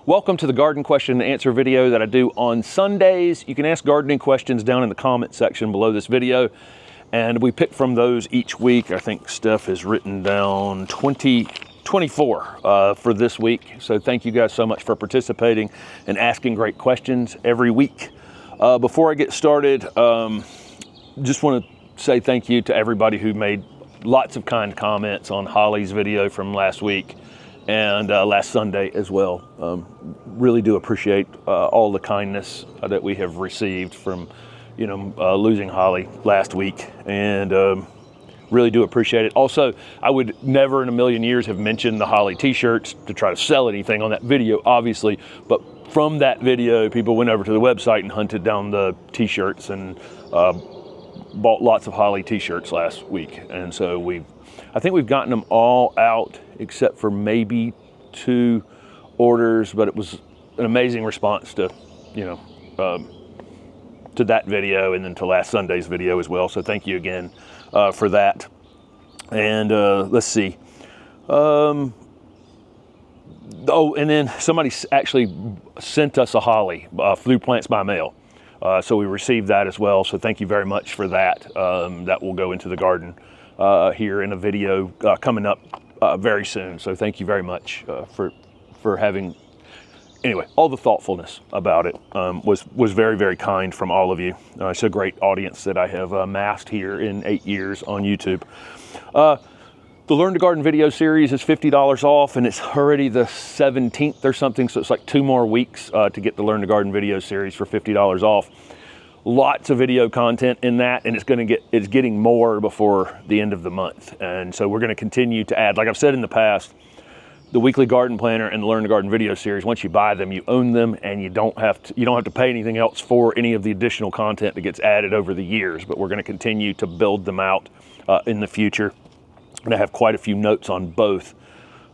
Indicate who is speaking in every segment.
Speaker 1: Welcome to the garden question and answer video that I do on Sundays. You can ask gardening questions down in the comment section below this video, and we pick from those each week. I think Steph has written down 24 for this week. So thank you guys so much for participating and asking great questions every week. Before I get started, just want to say thank you to everybody who made lots of kind comments on Holly's video from last week and last Sunday as well. Really do appreciate all the kindness that we have received from, losing Holly last week, and really do appreciate it. Also, I would never in a million years have mentioned the Holly t-shirts to try to sell anything on that video, obviously, but from that video, people went over to the website and hunted down the t-shirts and bought lots of Holly t-shirts last week. And so I think we've gotten them all out except for maybe 2 orders, but it was an amazing response to, to that video and then to last Sunday's video as well. So thank you again for that. And let's see. And then somebody actually sent us a Holly through Plants by Mail. So we received that as well. So thank you very much for that. That will go into the garden here in a video coming up very soon. So thank you very much for having, anyway, all the thoughtfulness about it was very, very kind from all of you. It's a great audience that I have amassed here in 8 years on YouTube. The Learn to Garden video series is $50 off, and it's already the 17th or something, so it's like 2 more weeks to get the Learn to Garden video series for $50 off. Lots of video content in that, and it's getting more before the end of the month. And so we're going to continue to add, like I've said in the past, the weekly garden planner and the Learn to Garden video series. Once you buy them, you own them, and you don't have to pay anything else for any of the additional content that gets added over the years. But we're going to continue to build them out in the future. And I have quite a few notes on both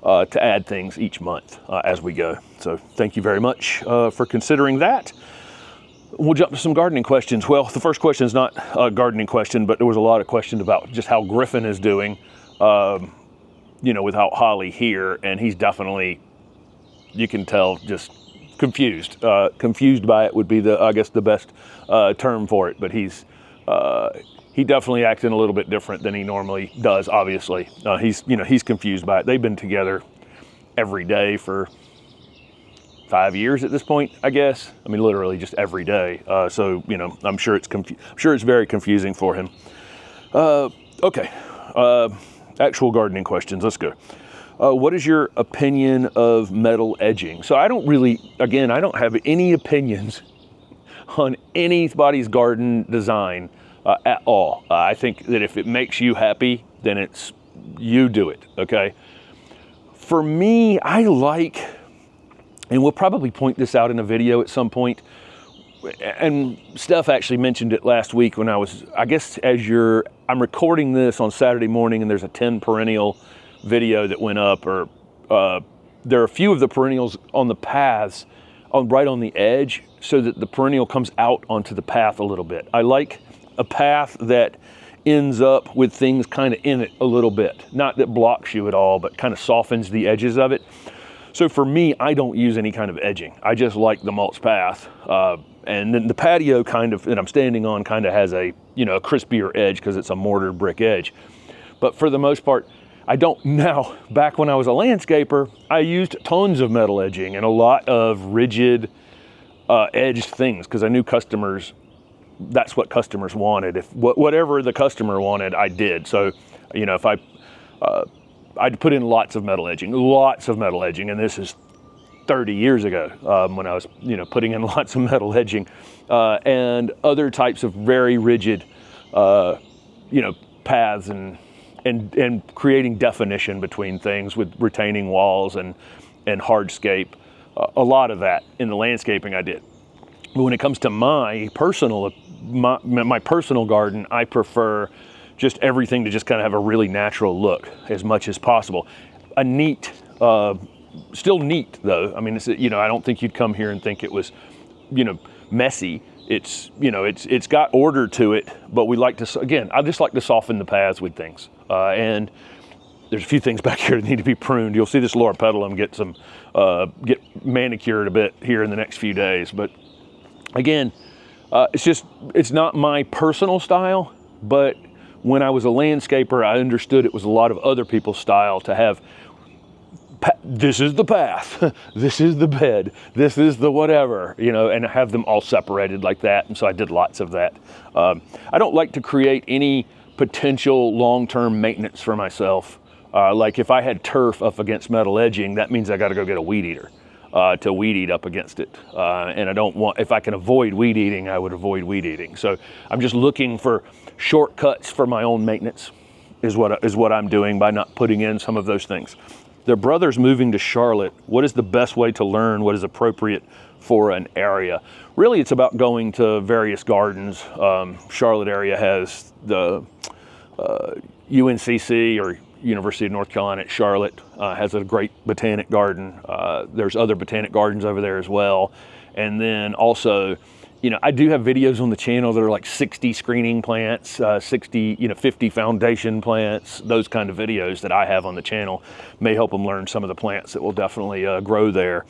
Speaker 1: to add things each month as we go. So thank you very much for considering that. We'll jump to some gardening questions. Well, the first question is not a gardening question, but there was a lot of questions about just how Griffin is doing, without Holly here. And he's definitely, you can tell, just confused. Confused by it would be the best term for it. But he definitely acting a little bit different than he normally does, obviously. He's confused by it. They've been together every day for 5 years at this point, I guess. I mean, literally just every day. So, I'm sure it's very confusing for him. Okay, actual gardening questions, let's go. What is your opinion of metal edging? So I don't have any opinions on anybody's garden design at all. I think that if it makes you happy, then you do it, okay? For me, I like, and we'll probably point this out in a video at some point, and Steph actually mentioned it last week when I'm recording this on Saturday morning, and there's a 10 perennial video that went up, or there are a few of the perennials on the paths right on the edge so that the perennial comes out onto the path a little bit. I like a path that ends up with things kind of in it a little bit. Not that blocks you at all, but kind of softens the edges of it. So for me, I don't use any kind of edging. I just like the mulch path. And then the patio that I'm standing on kind of has a crispier edge because it's a mortar brick edge. But for the most part, I don't. Now, back when I was a landscaper, I used tons of metal edging and a lot of rigid edged things because I knew that's what customers wanted. Whatever the customer wanted, I did. So, if I'd put in lots of metal edging, and this is 30 years ago when I was, putting in lots of metal edging and other types of very rigid, paths and creating definition between things with retaining walls and hardscape. A lot of that in the landscaping I did. But when it comes to my personal garden, I prefer just everything to just kind of have a really natural look as much as possible. A neat, still neat though. I mean, I don't think you'd come here and think it was, messy. It's got order to it, but I just like to soften the paths with things. And there's a few things back here that need to be pruned. You'll see this lower pedalum get manicured a bit here in the next few days. But again, it's not my personal style, but when I was a landscaper, I understood it was a lot of other people's style to have, this is the path, this is the bed, this is the whatever, you know, and have them all separated like that. And so I did lots of that. I don't like to create any potential long-term maintenance for myself. Like if I had turf up against metal edging, that means I got to go get a weed eater to weed eat up against it. And I don't want, if I can avoid weed eating, I would avoid weed eating. So I'm just looking for shortcuts for my own maintenance is what I'm doing by not putting in some of those things. Their brother's moving to Charlotte. What is the best way to learn what is appropriate for an area? Really, it's about going to various gardens. Charlotte area has the UNCC, or University of North Carolina at Charlotte, has a great botanic garden. There's other botanic gardens over there as well. And then also, you know, I do have videos on the channel that are like 60 screening plants, 50 foundation plants. Those kind of videos that I have on the channel may help them learn some of the plants that will definitely grow there.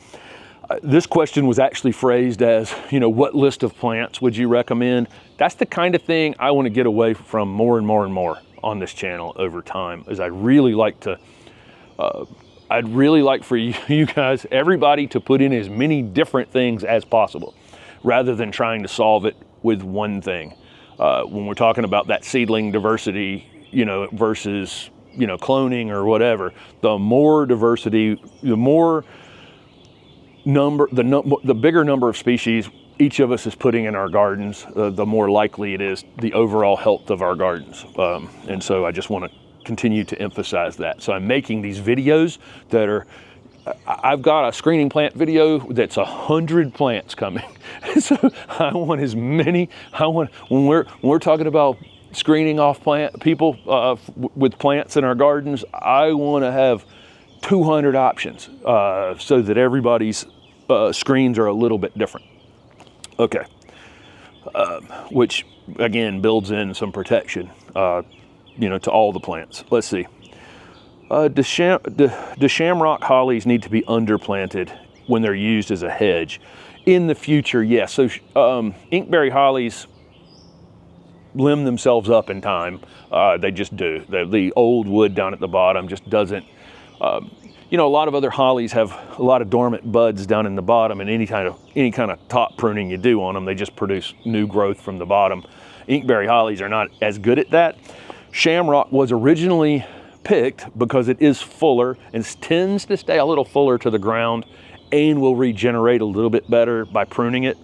Speaker 1: This question was actually phrased as, you know, what list of plants would you recommend? That's the kind of thing I want to get away from more and more and more on this channel over time, is I'd really like for you guys, everybody, to put in as many different things as possible, rather than trying to solve it with one thing. When we're talking about that seedling diversity, you know, versus, you know, cloning or whatever, the more diversity, the more number, the bigger number of species each of us is putting in our gardens, the more likely it is the overall health of our gardens. And so I just want to continue to emphasize that. So I'm making these videos that are, I've got a screening plant video that's 100 plants coming. So I want as many, when we're talking about screening off people with plants in our gardens, I want to have 200 options so that everybody's screens are a little bit different. Okay, which again builds in some protection, you know, to all the plants. Let's see. Do shamrock hollies need to be underplanted when they're used as a hedge? In the future, yes. So inkberry hollies limb themselves up in time. They just do. The old wood down at the bottom just doesn't. You know, a lot of other hollies have a lot of dormant buds down in the bottom, and any kind of top pruning you do on them, they just produce new growth from the bottom. Inkberry hollies are not as good at that. Shamrock was originally picked because it is fuller and tends to stay a little fuller to the ground and will regenerate a little bit better by pruning it.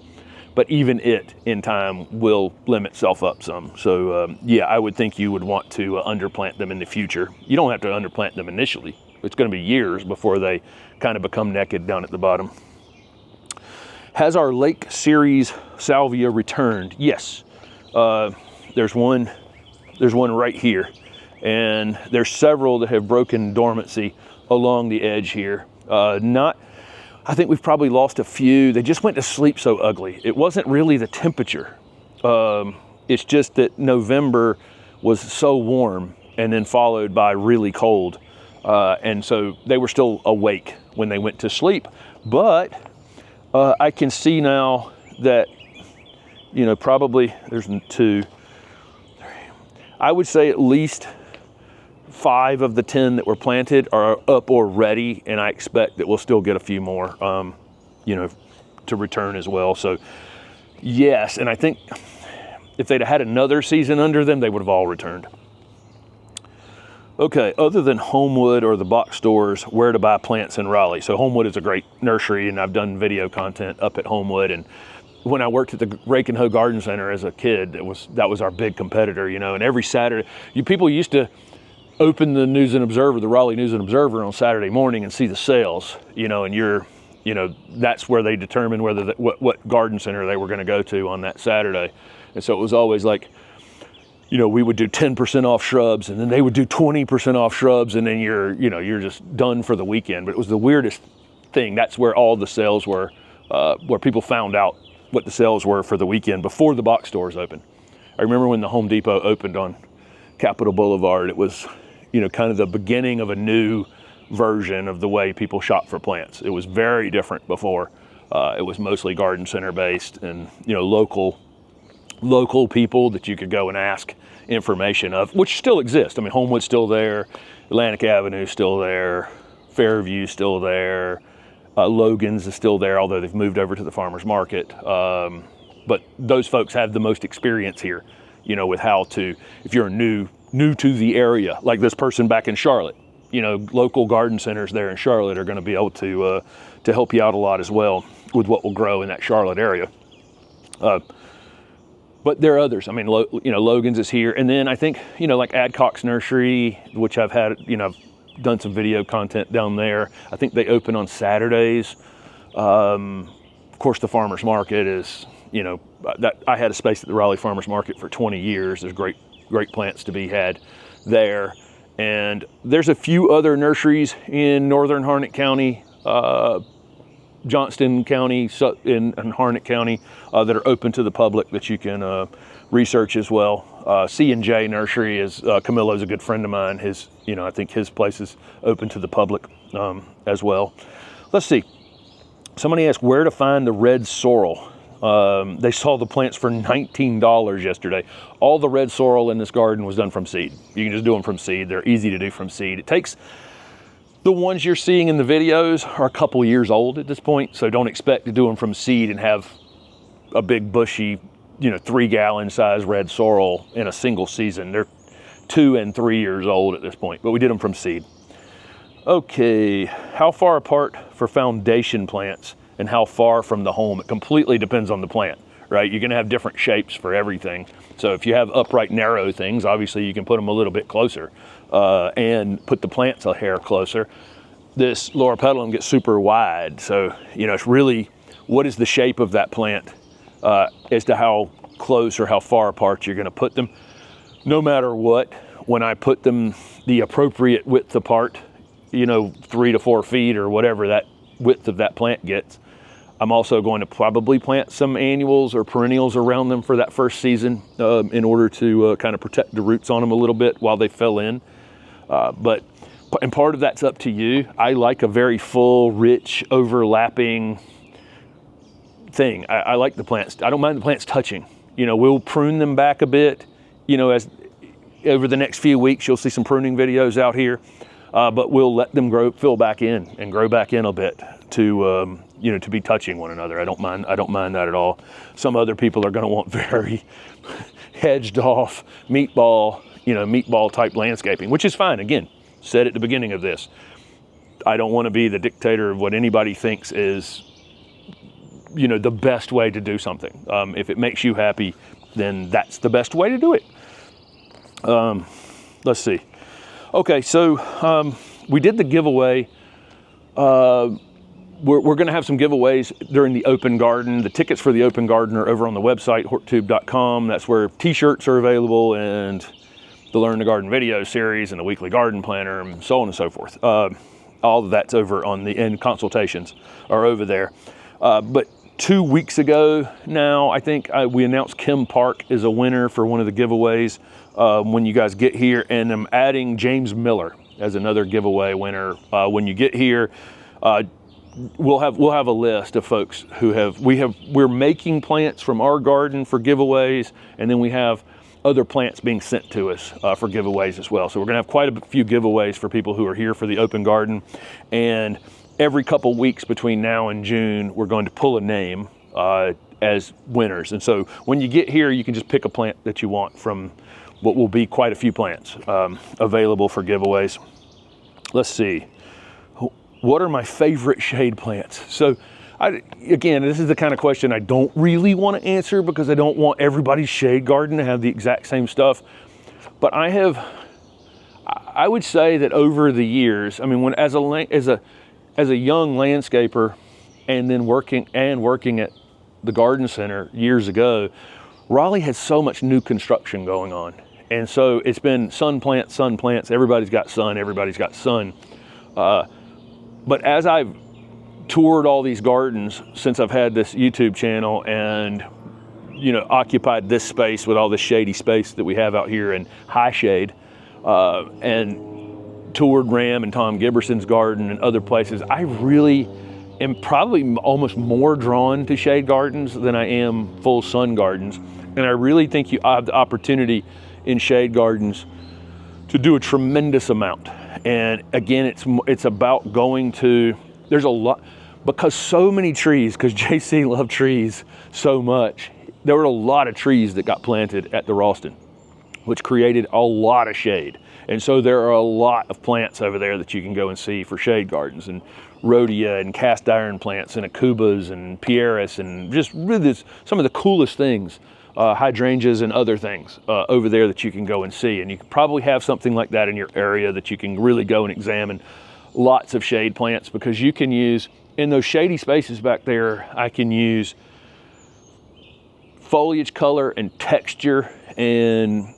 Speaker 1: But even it in time will limb itself up some. So yeah, I would think you would want to underplant them in the future. You don't have to underplant them initially. It's going to be years before they kind of become naked down at the bottom. Has our Lake Series Salvia returned? Yes. There's one right here. And there's several that have broken dormancy along the edge here. I think we've probably lost a few. They just went to sleep so ugly. It wasn't really the temperature. It's just that November was so warm and then followed by really cold. And so they were still awake when they went to sleep. But I can see now that, you know, probably there's 2, 3. I would say at least 5 of the 10 that were planted are up or ready, and I expect that we'll still get a few more, you know, to return as well. So yes, and I think if they'd had another season under them, they would have all returned. Okay, other than Homewood or the box stores, where to buy plants in Raleigh? So Homewood is a great nursery, and I've done video content up at Homewood. And when I worked at the Rake and Hoe Garden Center as a kid, that was our big competitor, you know. And every Saturday, people used to open the News and Observer, the Raleigh News and Observer on Saturday morning and see the sales, you know, and that's where they determined whether what garden center they were going to go to on that Saturday. And so it was always like, you know, we would do 10% off shrubs, and then they would do 20% off shrubs, and then you're just done for the weekend. But it was the weirdest thing. That's where all the sales were, where people found out what the sales were for the weekend before the box stores opened. I remember when the Home Depot opened on Capitol Boulevard, it was you know, kind of the beginning of a new version of the way people shop for plants. It was very different before. It was mostly garden center based, and, you know, local people that you could go and ask information of, which still exist. I mean, Homewood's still there, Atlantic Avenue's still there, Fairview's still there, Logan's is still there, although they've moved over to the farmer's market. But those folks have the most experience here, you know, with how to, if you're new to the area, like this person back in Charlotte, you know, local garden centers there in Charlotte are going to be able to help you out a lot as well with what will grow in that Charlotte area. But there are others. I mean, you know, Logan's is here. And then I think, you know, like Adcock's Nursery, which I've had, you know, I've done some video content down there. I think they open on Saturdays. Of course, the farmer's market is, you know, that I had a space at the Raleigh Farmer's Market for 20 years. There's great plants to be had there. And there's a few other nurseries in northern Harnett County, Johnston County, and Harnett County that are open to the public that you can research as well. C&J Nursery is, Camillo's a good friend of mine. His, you know, I think his place is open to the public as well. Let's see. Somebody asked where to find the red sorrel. They saw the plants for $19 yesterday. All the red sorrel in this garden was done from seed. You can just do them from seed. They're easy to do from seed. It takes, the ones you're seeing in the videos are a couple years old at this point, so don't expect to do them from seed and have a big bushy, you know, 3-gallon size red sorrel in a single season. They're 2 and 3 years old at this point, but we did them from seed. Okay, how far apart for foundation plants and how far from the home? It completely depends on the plant, right? You're gonna have different shapes for everything. So if you have upright, narrow things, obviously you can put them a little bit closer and put the plants a hair closer. This Loropetalum gets super wide. So, you know, it's really, what is the shape of that plant as to how close or how far apart you're gonna put them. No matter what, when I put them the appropriate width apart, you know, 3 to 4 feet or whatever that width of that plant gets, I'm also going to probably plant some annuals or perennials around them for that first season in order to kind of protect the roots on them a little bit while they fill in. And part of that's up to you. I like a very full, rich, overlapping thing. I like the plants. I don't mind the plants touching. You know, we'll prune them back a bit. You know, as over the next few weeks, you'll see some pruning videos out here. But we'll let them fill back in and grow back in a bit to, you know, to be touching one another. I don't mind that at all. Some other people are going to want very hedged off meatball type landscaping, which is fine. Again, said at the beginning of this, I don't want to be the dictator of what anybody thinks is, you know, the best way to do something. If it makes you happy, then that's the best way to do it. Let's see. Okay, so we did the giveaway. We're going to have some giveaways during the open garden. The tickets for the open garden are over on the website, HortTube.com. That's where t-shirts are available, and the Learn to Garden video series and the weekly garden planner and so on and so forth. All of that's over on and Consultations are over there. But 2 weeks ago now, I think we announced Kim Park is a winner for one of the giveaways when you guys get here, and I'm adding James Miller as another giveaway winner. When you get here, we'll have a list of folks who we're making plants from our garden for giveaways, and then we have other plants being sent to us for giveaways as well. So we're gonna have quite a few giveaways for people who are here for the open garden, and every couple weeks between now and June, we're going to pull a name as winners. And so when you get here, you can just pick a plant that you want from what will be quite a few plants available for giveaways. Let's see. What are my favorite shade plants? So again, this is the kind of question I don't really want to answer because I don't want everybody's shade garden to have the exact same stuff. But I would say that over the years, I mean, as a young landscaper and then working at the garden center years ago, Raleigh had so much new construction going on. And so it's been sun plants, everybody's got sun. But as I've toured all these gardens since I've had this YouTube channel and, you know, occupied this space with all this shady space that we have out here in high shade, and toured Ram and Tom Gibberson's garden and other places, I really am probably almost more drawn to shade gardens than I am full sun gardens. And I really think you have the opportunity in shade gardens to do a tremendous amount. And again, it's about going to, there's a lot, because so many trees, because JC loved trees so much, there were a lot of trees that got planted at the Ralston, which created a lot of shade. And so there are a lot of plants over there that you can go and see for shade gardens, and rodeia and cast iron plants and acubas and pieris and just really some of the coolest things, hydrangeas and other things over there that you can go and see. And you probably have something like that in your area that you can really go and examine. Lots of shade plants, because you can use, in those shady spaces back there, I can use foliage color and texture and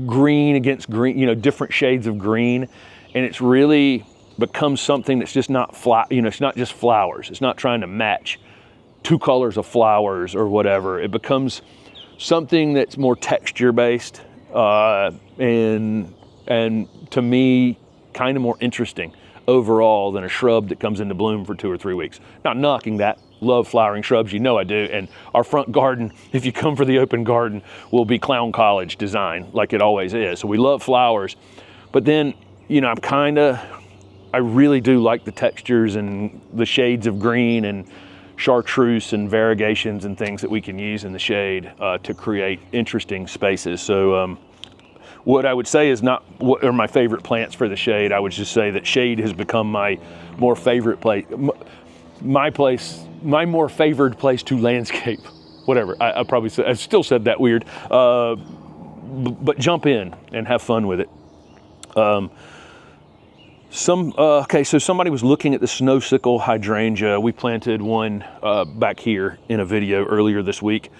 Speaker 1: green against green, you know, different shades of green. And it's really becomes something that's just not it's not just flowers. It's not trying to match two colors of flowers or whatever. It becomes something that's more texture based and to me kind of more interesting overall than a shrub that comes into bloom for 2 or 3 weeks. Not knocking that. Love flowering shrubs, you know I do. And our front garden, if you come for the open garden, will be Clown College design, like it always is. So we love flowers. But then, you know, I really do like the textures and the shades of green and chartreuse and variegations and things that we can use in the shade to create interesting spaces. So what I would say is not what are my favorite plants for the shade. I would just say that shade has become my more favorite place, my more favored place to landscape. Whatever, I still said that weird, but jump in and have fun with it. Okay, so somebody was looking at the Snowsicle Hydrangea. We planted one back here in a video earlier this week,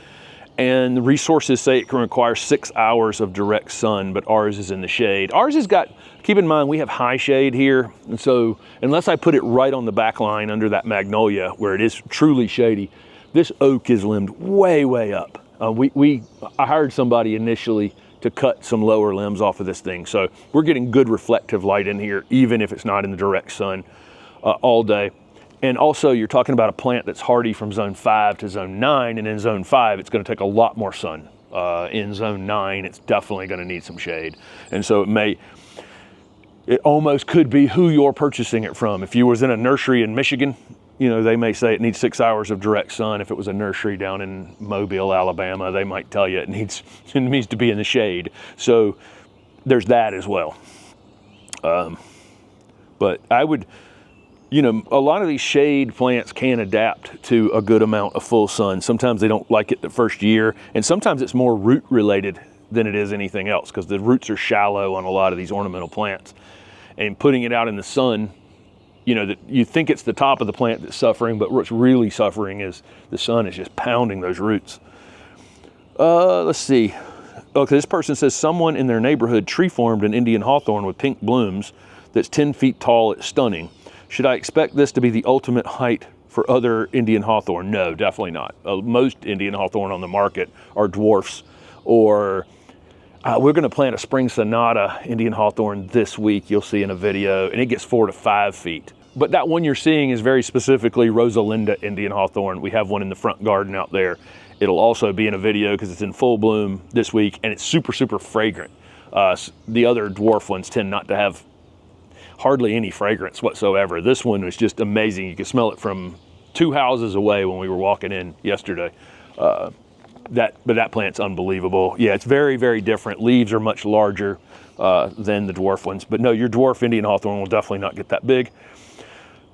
Speaker 1: and the resources say it can require 6 hours of direct sun, but ours is in the shade. Ours has got, keep in mind, we have high shade here, and so unless I put it right on the back line under that magnolia where it is truly shady, this oak is limbed way, way up. I hired somebody initially to cut some lower limbs off of this thing. So we're getting good reflective light in here, even if it's not in the direct sun all day. And also you're talking about a plant that's hardy from zone 5 to zone 9, and in zone 5, it's gonna take a lot more sun. In zone 9, it's definitely gonna need some shade. And so it almost could be who you're purchasing it from. If you was in a nursery in Michigan, you know, they may say it needs 6 hours of direct sun. If it was a nursery down in Mobile, Alabama, they might tell you it needs to be in the shade. So there's that as well. But I would, you know, a lot of these shade plants can adapt to a good amount of full sun. Sometimes they don't like it the first year, and sometimes it's more root related than it is anything else, because the roots are shallow on a lot of these ornamental plants. And putting it out in the sun, you know, that you think it's the top of the plant that's suffering, but what's really suffering is the sun is just pounding those roots. Let's see. Okay, this person says someone in their neighborhood tree formed an Indian hawthorn with pink blooms that's 10 feet tall. It's stunning. Should I expect this to be the ultimate height for other Indian hawthorn? No, definitely not. Most Indian hawthorn on the market are dwarfs, or we're going to plant a spring sonata Indian hawthorn this week. You'll see in a video, and it gets 4 to 5 feet. But that one you're seeing is very specifically Rosalinda Indian hawthorn. We have one in the front garden out there. It'll also be in a video because it's in full bloom this week, and it's super, super fragrant. The other dwarf ones tend not to have hardly any fragrance whatsoever. This one was just amazing. You could smell it from 2 houses away when we were walking in yesterday. But that plant's unbelievable. Yeah, it's very, very different. Leaves are much larger than the dwarf ones. But no, your dwarf Indian hawthorn will definitely not get that big.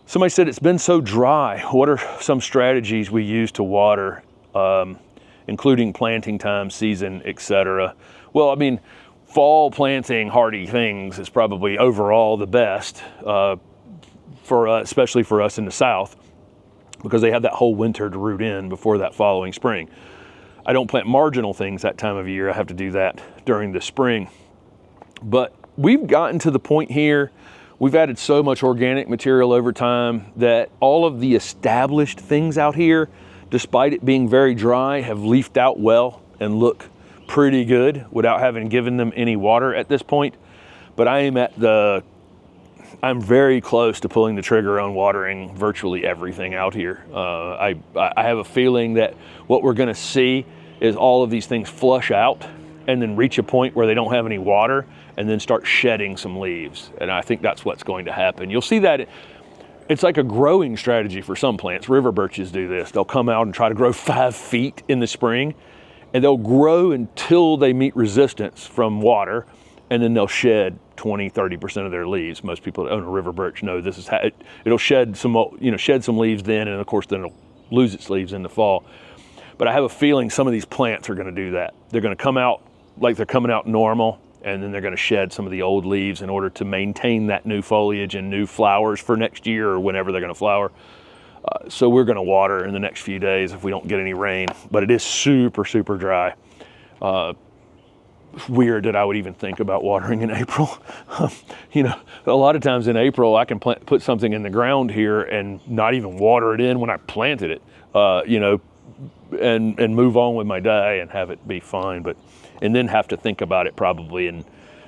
Speaker 1: Somebody said it's been so dry. What are some strategies we use to water, including planting time, season, etc.? Well, I mean, fall planting hardy things is probably overall the best for us, especially for us in the South, because they have that whole winter to root in before that following spring. I don't plant marginal things that time of year. I have to do that during the spring. But we've gotten to the point here, we've added so much organic material over time that all of the established things out here, despite it being very dry, have leafed out well and look pretty good without having given them any water at this point. But I am at the I'm very close to pulling the trigger on watering virtually everything out here. I have a feeling that what we're going to see is all of these things flush out and then reach a point where they don't have any water and then start shedding some leaves. And I think that's what's going to happen. You'll see that it's like a growing strategy for some plants. River birches do this. They'll come out and try to grow 5 feet in the spring, and they'll grow until they meet resistance from water, and then they'll shed 20-30% of their leaves. Most people that own a river birch know this is how it'll shed some, shed some leaves then, and of course then it'll lose its leaves in the fall. But I have a feeling some of these plants are going to do that. They're going to come out like they're coming out normal, and then they're going to shed some of the old leaves in order to maintain that new foliage and new flowers for next year or whenever they're going to flower. So we're going to water in the next few days if we don't get any rain, but it is super, super dry. Weird that I would even think about watering in April. A lot of times in April, I can put something in the ground here and not even water it in when I planted it, and move on with my day and have it be fine. And then have to think about it probably in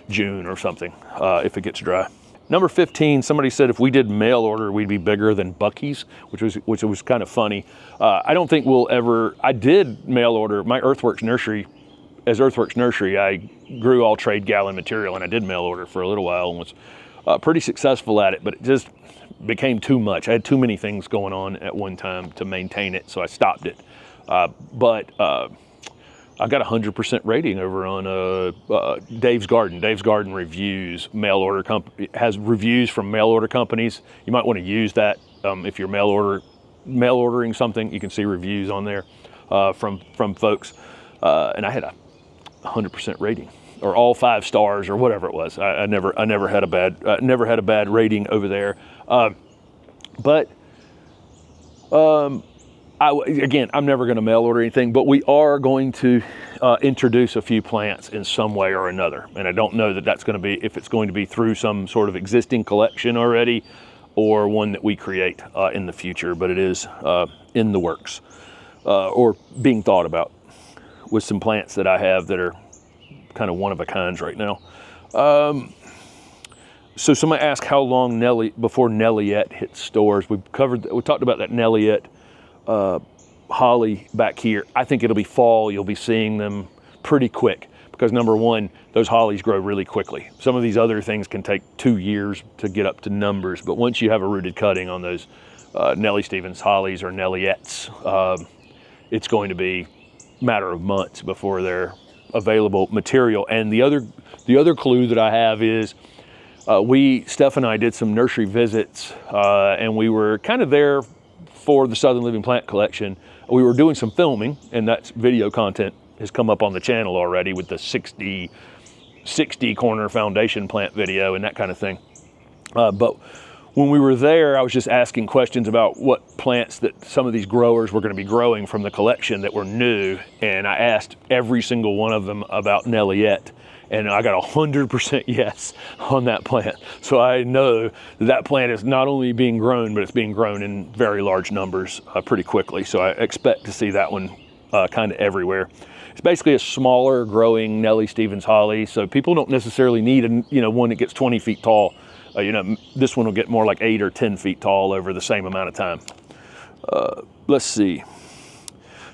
Speaker 1: June or something if it gets dry. Number 15, somebody said if we did mail order, we'd be bigger than Buc-ee's, which was kind of funny. I don't think we'll ever. I did mail order my Earthworks Nursery. As Earthworks Nursery, I grew all trade gallon material, and I did mail order for a little while and was pretty successful at it, but it just became too much. I had too many things going on at one time to maintain it, so I stopped it. But I got 100% rating over on Dave's Garden. Dave's Garden reviews mail order has reviews from mail order companies. You might want to use that if you're mail ordering something. You can see reviews on there from folks, and I had a 100% rating, or all 5 stars, or whatever it was. I never had a bad rating over there, but. Again, I'm never going to mail order anything, but we are going to introduce a few plants in some way or another. And I don't know that that's going to be, if it's going to be through some sort of existing collection already or one that we create in the future, but it is in the works or being thought about with some plants that I have that are kind of one of a kinds right now. So somebody asked how long before Nellyette hits stores. We talked about that Nellyette Holly back here. I think it'll be fall. You'll be seeing them pretty quick because number one, those hollies grow really quickly. Some of these other things can take 2 years to get up to numbers, but once you have a rooted cutting on those Nellie Stevens hollies or Nellyettes, it's going to be a matter of months before they're available material. And the other clue that I have is Steph and I did some nursery visits, and we were kind of there for the Southern Living Plant Collection. We were doing some filming, and that video content has come up on the channel already with the 60 corner foundation plant video and that kind of thing. But when we were there, I was just asking questions about what plants that some of these growers were going to be growing from the collection that were new, and I asked every single one of them about Nellyette, and I got 100% yes on that plant. So I know that plant is not only being grown, but it's being grown in very large numbers pretty quickly. So I expect to see that one kind of everywhere. It's basically a smaller growing Nellie Stevens holly. So people don't necessarily need one that gets 20 feet tall. This one will get more like 8 or 10 feet tall over the same amount of time. Let's see.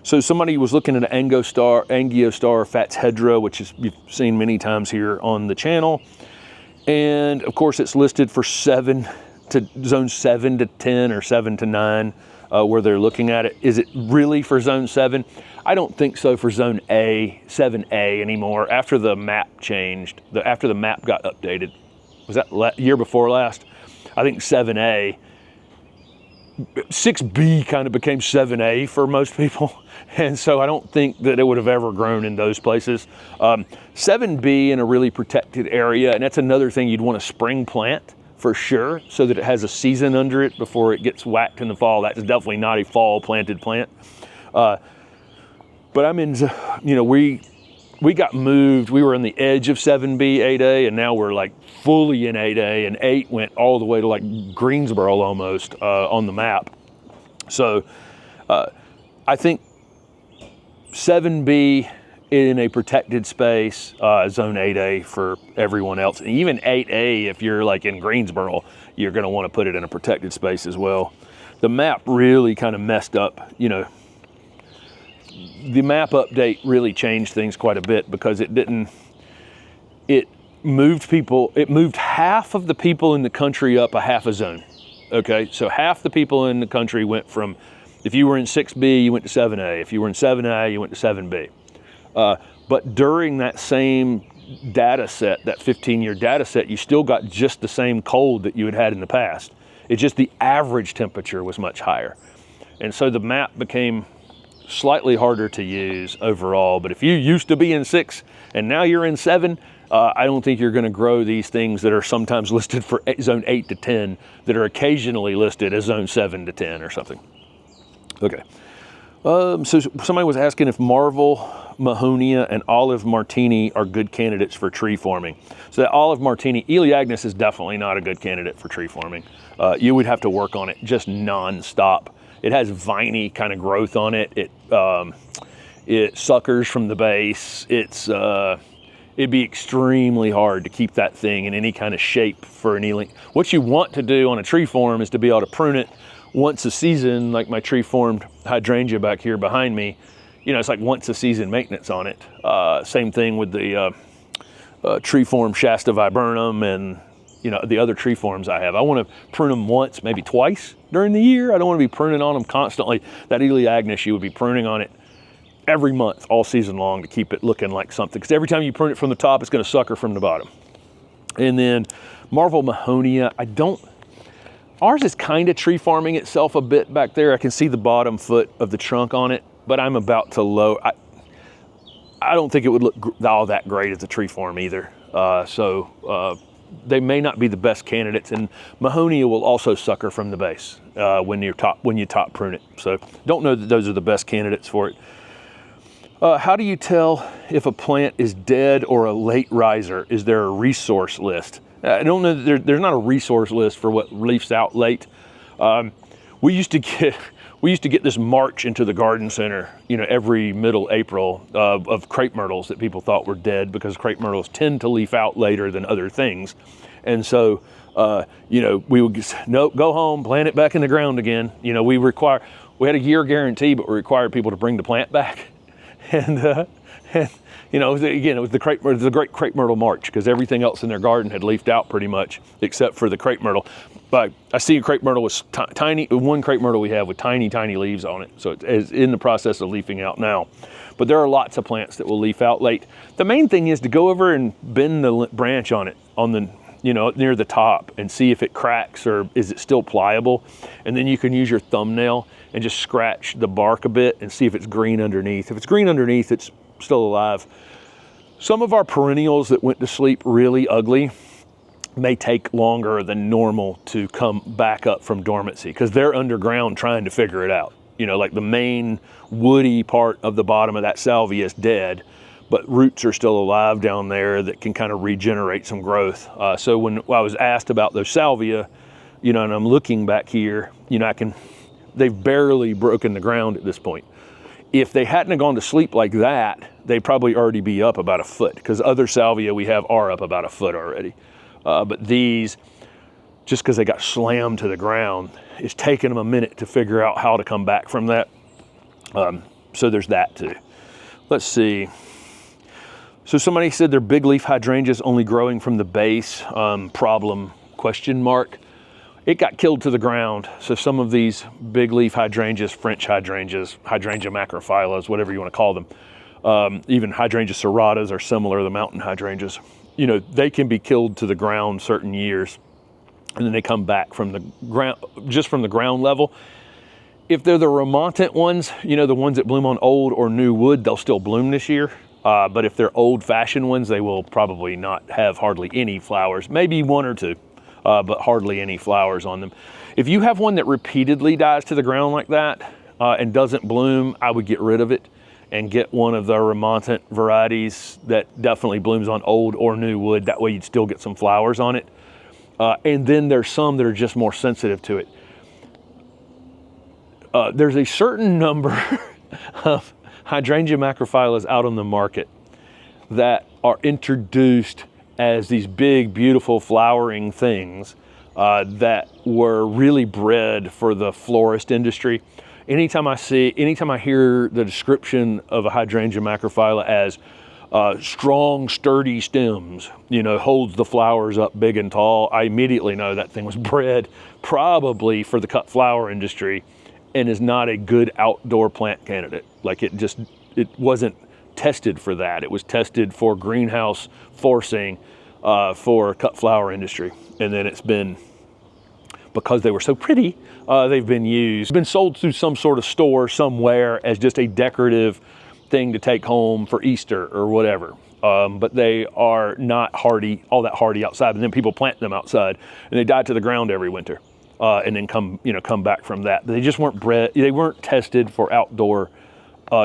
Speaker 1: So somebody was looking at an Angiostar Fats Hedra, which you've seen many times here on the channel. And of course it's listed for zone 7 to 10 or 7 to 9 where they're looking at it. Is it really for zone 7? I don't think so for zone 7A anymore. After the map changed, after the map got updated, was that year before last? I think 7A, 6B kind of became 7A for most people. And so I don't think that it would have ever grown in those places. 7B in a really protected area, and that's another thing you'd want to spring plant for sure, so that it has a season under it before it gets whacked in the fall. That's definitely not a fall planted plant. But I'm in, we got moved. We were on the edge of 7B, 8A, and now we're like fully in 8A, and 8 went all the way to like Greensboro almost on the map. So I think 7B in a protected space, zone 8A for everyone else. And even 8A, if you're like in Greensboro, you're gonna wanna put it in a protected space as well. The map really kind of messed up, you know, the map update really changed things quite a bit because it moved half of the people in the country up a half a zone. Okay, so half the people in the country went from, if you were in 6B, you went to 7A. If you were in 7A, you went to 7B. But during that same data set, that 15-year data set, you still got just the same cold that you had in the past. It's just the average temperature was much higher. And so the map became slightly harder to use overall. But if you used to be in 6 and now you're in 7, I don't think you're going to grow these things that are sometimes listed for zone 8 to 10 that are occasionally listed as zone 7 to 10 or something. Okay. So somebody was asking if Marvel, Mahonia, and Olive Martini are good candidates for tree forming. So that Olive Martini, Elaeagnus is definitely not a good candidate for tree forming. You would have to work on it just non-stop. It has viney kind of growth on it. It suckers from the base. It'd be extremely hard to keep that thing in any kind of shape for an Elaeagnus. What you want to do on a tree form is to be able to prune it once a season, like my tree formed hydrangea back here behind me. You know, it's like once a season maintenance on it. Same thing with the tree form Shasta viburnum and, you know, the other tree forms I have. I want to prune them once, maybe twice during the year. I don't want to be pruning on them constantly. That Elaeagnus, you would be pruning on it every month, all season long, to keep it looking like something. Because every time you prune it from the top, it's going to sucker from the bottom. And then Marvel Mahonia, ours is kind of tree farming itself a bit back there. I can see the bottom foot of the trunk on it, but I'm about to low. I don't think it would look all that great as a tree form either. They may not be the best candidates, and Mahonia will also sucker from the base when you top prune it. So don't know that those are the best candidates for it. How do you tell if a plant is dead or a late riser? Is there a resource list? I don't know that there's not a resource list for what leaves out late. We used to get this march into the garden center, you know, every middle April of crepe myrtles that people thought were dead because crepe myrtles tend to leaf out later than other things. And so, you know, we would just, nope, go home, plant it back in the ground again. You know, we had a year guarantee, but we required people to bring the plant back. And you know, it was the great crepe myrtle march because everything else in their garden had leafed out pretty much except for the crepe myrtle. But I see a crepe myrtle with tiny, one crepe myrtle we have with tiny, tiny leaves on it. So it's in the process of leafing out now. But there are lots of plants that will leaf out late. The main thing is to go over and bend the branch on it, you know, near the top, and see if it cracks or is it still pliable. And then you can use your thumbnail and just scratch the bark a bit and see if it's green underneath. If it's green underneath, it's still alive. Some of our perennials that went to sleep really ugly may take longer than normal to come back up from dormancy because they're underground trying to figure it out. You know, like the main woody part of the bottom of that salvia is dead, but roots are still alive down there that can kind of regenerate some growth. So when I was asked about those salvia, you know, and I'm looking back here, you know, they've barely broken the ground at this point. If they hadn't gone to sleep like that, they'd probably already be up about a foot because other salvia we have are up about a foot already. But these, just because they got slammed to the ground, it's taken them a minute to figure out how to come back from that. So there's that too. Let's see. So somebody said they're big leaf hydrangeas only growing from the base, problem, question mark. It got killed to the ground. So some of these big leaf hydrangeas, French hydrangeas, hydrangea macrophylla, whatever you want to call them, even hydrangea serratas are similar to the mountain hydrangeas. You know, they can be killed to the ground certain years, and then they come back from the ground, just from the ground level. If they're the remontant ones, you know, the ones that bloom on old or new wood, they'll still bloom this year. But if they're old-fashioned ones, they will probably not have hardly any flowers, maybe one or two. But hardly any flowers on them. If you have one that repeatedly dies to the ground like that and doesn't bloom, I would get rid of it and get one of the remontant varieties that definitely blooms on old or new wood. That way you'd still get some flowers on it. And then there's some that are just more sensitive to it. There's a certain number of hydrangea macrophylla out on the market that are introduced as these big, beautiful flowering things that were really bred for the florist industry. Anytime I hear the description of a hydrangea macrophylla as strong, sturdy stems, holds the flowers up big and tall, I immediately know that thing was bred probably for the cut flower industry and is not a good outdoor plant candidate. Like it wasn't tested for that. It was tested for greenhouse forcing for cut flower industry. And then it's been, because they were so pretty, they've been sold through some sort of store somewhere as just a decorative thing to take home for Easter or whatever. But they are not all that hardy outside. And then people plant them outside and they die to the ground every winter. And then come back from that. They just weren't bred. They weren't tested for outdoor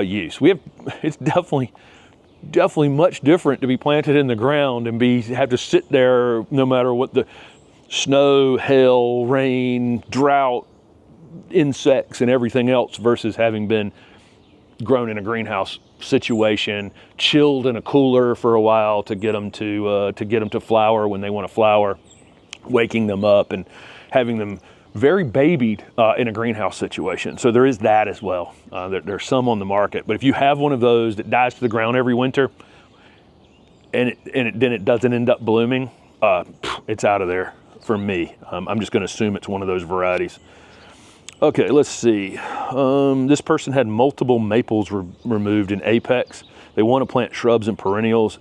Speaker 1: use. It's definitely much different to be planted in the ground and have to sit there no matter what the snow, hail, rain, drought, insects, and everything else versus having been grown in a greenhouse situation, chilled in a cooler for a while to get them to flower when they want to flower, waking them up and having them very babied in a greenhouse situation. So there is that as well. There's some on the market, but if you have one of those that dies to the ground every winter and then it doesn't end up blooming, it's out of there for me. I'm just going to assume it's one of those varieties. Okay, let's see. This person had multiple maples removed in apex. They want to plant shrubs and perennials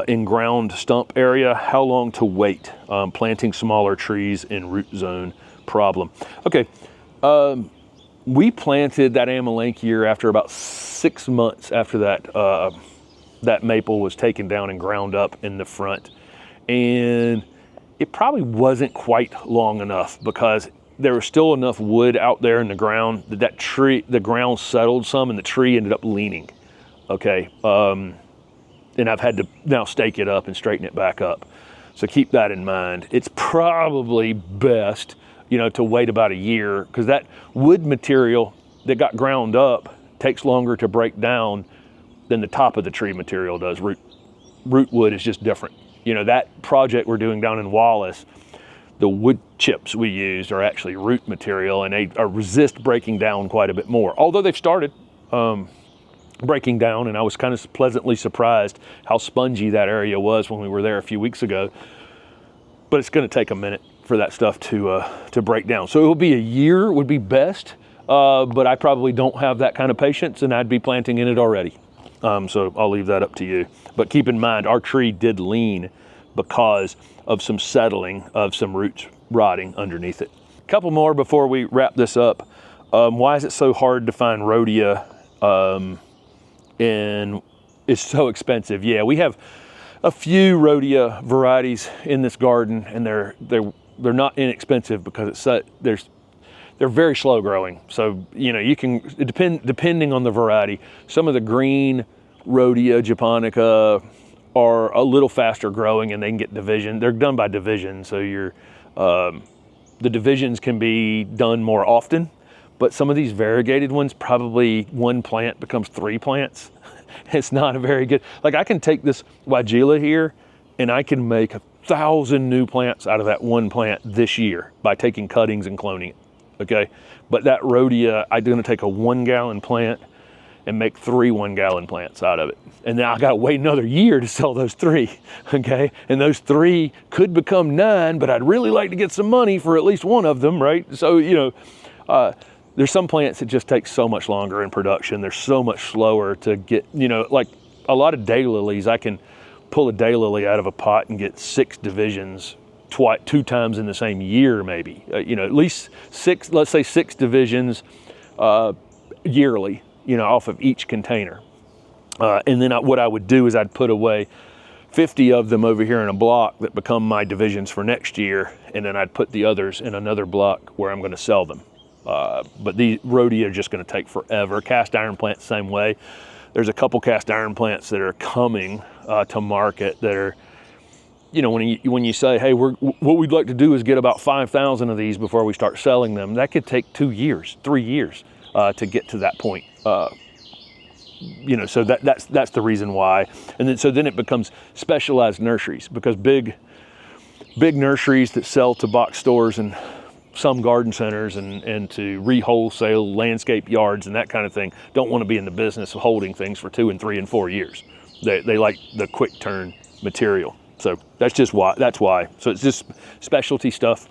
Speaker 1: in ground stump area. How long to wait? Planting smaller trees in root zone problem. Okay, we planted that Amelanchier after about 6 months after that maple was taken down and ground up in the front. And it probably wasn't quite long enough because there was still enough wood out there in the ground that tree, the ground settled some and the tree ended up leaning. Okay. And I've had to now stake it up and straighten it back up. So keep that in mind. It's probably best, to wait about a year because that wood material that got ground up takes longer to break down than the top of the tree material does. Root wood is just different. That project we're doing down in Wallace, the wood chips we used are actually root material and they resist breaking down quite a bit more. Although they've started breaking down, and I was kind of pleasantly surprised how spongy that area was when we were there a few weeks ago. But it's going to take a minute for that stuff to break down. So it will be a year would be best, but I probably don't have that kind of patience and I'd be planting in it already. So I'll leave that up to you. But keep in mind, our tree did lean because of some settling of some roots rotting underneath it. A couple more before we wrap this up. Why is it so hard to find rodeia? And it's so expensive. Yeah, we have a few rodeia varieties in this garden, and they're not inexpensive because they're very slow growing. So you can depending on the variety. Some of the green rodeia japonica are a little faster growing, and they can get division. They're done by division, so the divisions can be done more often. But some of these variegated ones, probably one plant becomes 3 plants. It's not a very good, like I can take this Weigela here and I can make 1,000 new plants out of that one plant this year by taking cuttings and cloning it, okay? But that rodeia, I'm gonna take a 1 gallon plant and make 3 1-gallon plants out of it. And then I gotta wait another year to sell those 3, okay? And those 3 could become 9, but I'd really like to get some money for at least one of them, right? So, there's some plants that just take so much longer in production. They're so much slower to get, like a lot of daylilies, I can pull a daylily out of a pot and get 6 divisions 2 times in the same year, maybe. At least 6, let's say 6 divisions yearly, off of each container. And then what I would do is I'd put away 50 of them over here in a block that become my divisions for next year. And then I'd put the others in another block where I'm gonna sell them. But the rodeia are just going to take forever. Cast iron plants, same way. There's a couple cast iron plants that are coming to market that are, when you say, hey, what we'd like to do is get about 5,000 of these before we start selling them. That could take 2 years, 3 years to get to that point. you know, so that's the reason why. And then it becomes specialized nurseries, because big nurseries that sell to box stores and some garden centers and to re-wholesale landscape yards and that kind of thing don't want to be in the business of holding things for 2 and 3 and 4 years. They like the quick turn material. So that's why. So it's just specialty stuff.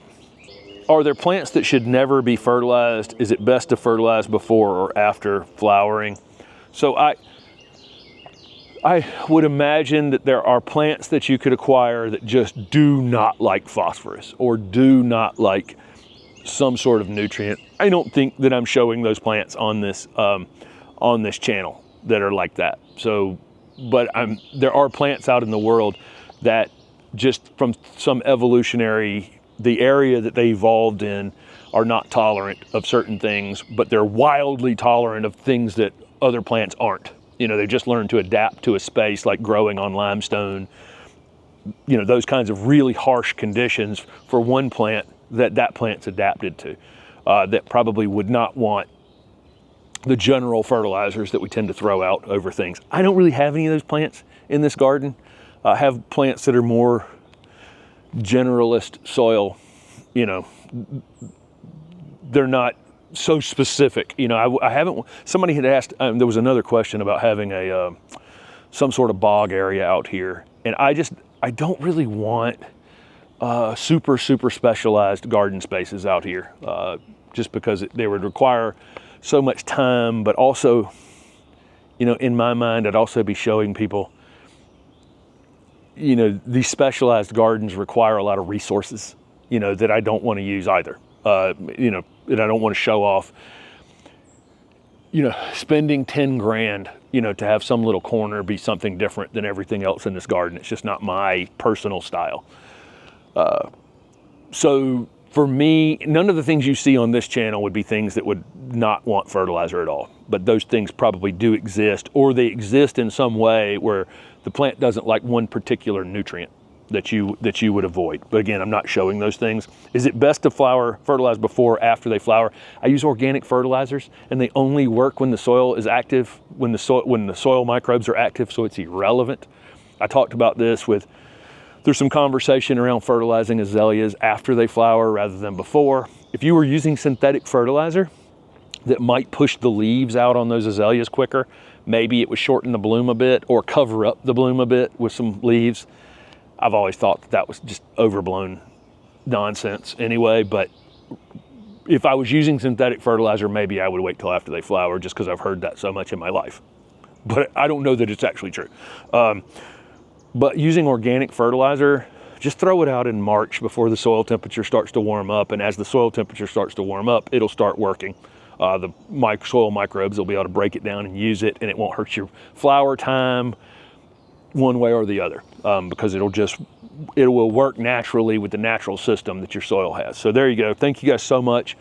Speaker 1: Are there plants that should never be fertilized? Is it best to fertilize before or after flowering? So I would imagine that there are plants that you could acquire that just do not like phosphorus or do not like some sort of nutrient. I don't think that I'm showing those plants on this channel that are like that. So, but there are plants out in the world that just from some evolutionary, the area that they evolved in, are not tolerant of certain things, but they're wildly tolerant of things that other plants aren't. You know, they just learned to adapt to a space, like growing on limestone, you know, those kinds of really harsh conditions for one plant that plant's adapted to, that probably would not want the general fertilizers that we tend to throw out over things. I don't really have any of those plants in this garden. I have plants that are more generalist soil, you know, they're not so specific. You know, I haven't, somebody had asked, there was another question about having some sort of bog area out here. And I don't really want super specialized garden spaces out here, just because they would require so much time, but also, you know, in my mind, I'd also be showing people, you know, these specialized gardens require a lot of resources, you know, that I don't want to use either. You know, that I don't want to show off, you know, spending 10 grand, you know, to have some little corner be something different than everything else in this garden. It's just not my personal style. So for me, none of the things you see on this channel would be things that would not want fertilizer at all. But those things probably do exist, or they exist in some way where the plant doesn't like one particular nutrient that you would avoid. But again, I'm not showing those things. Is it best to fertilize before or after they flower? I use organic fertilizers, and they only work when the soil is active, when the soil microbes are active, so it's irrelevant. I talked about this there's some conversation around fertilizing azaleas after they flower rather than before. If you were using synthetic fertilizer that might push the leaves out on those azaleas quicker, maybe it would shorten the bloom a bit or cover up the bloom a bit with some leaves. I've always thought that was just overblown nonsense anyway, but if I was using synthetic fertilizer, maybe I would wait till after they flower, just because I've heard that so much in my life. But I don't know that it's actually true. But using organic fertilizer, just throw it out in March before the soil temperature starts to warm up. And as the soil temperature starts to warm up, it'll start working. The soil microbes will be able to break it down and use it, and it won't hurt your flower time one way or the other, because it will work naturally with the natural system that your soil has. So there you go. Thank you guys so much.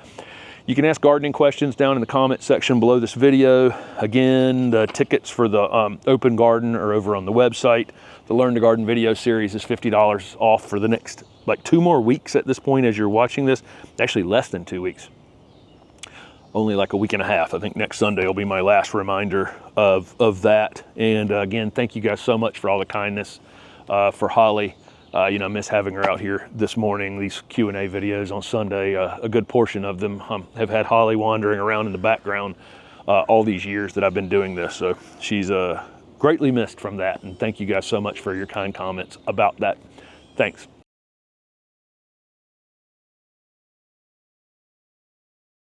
Speaker 1: You can ask gardening questions down in the comment section below this video. Again, the tickets for the open garden are over on the website. The Learn to Garden video series is $50 off for the next, like, 2 more weeks at this point as you're watching this. Actually, less than 2 weeks. Only like a week and a half. I think next Sunday will be my last reminder of that. And again, thank you guys so much for all the kindness for Holly. You know, I miss having her out here this morning. These Q&A videos on Sunday, a good portion of them have had Holly wandering around in the background all these years that I've been doing this. So she's greatly missed from that. And thank you guys so much for your kind comments about that. Thanks.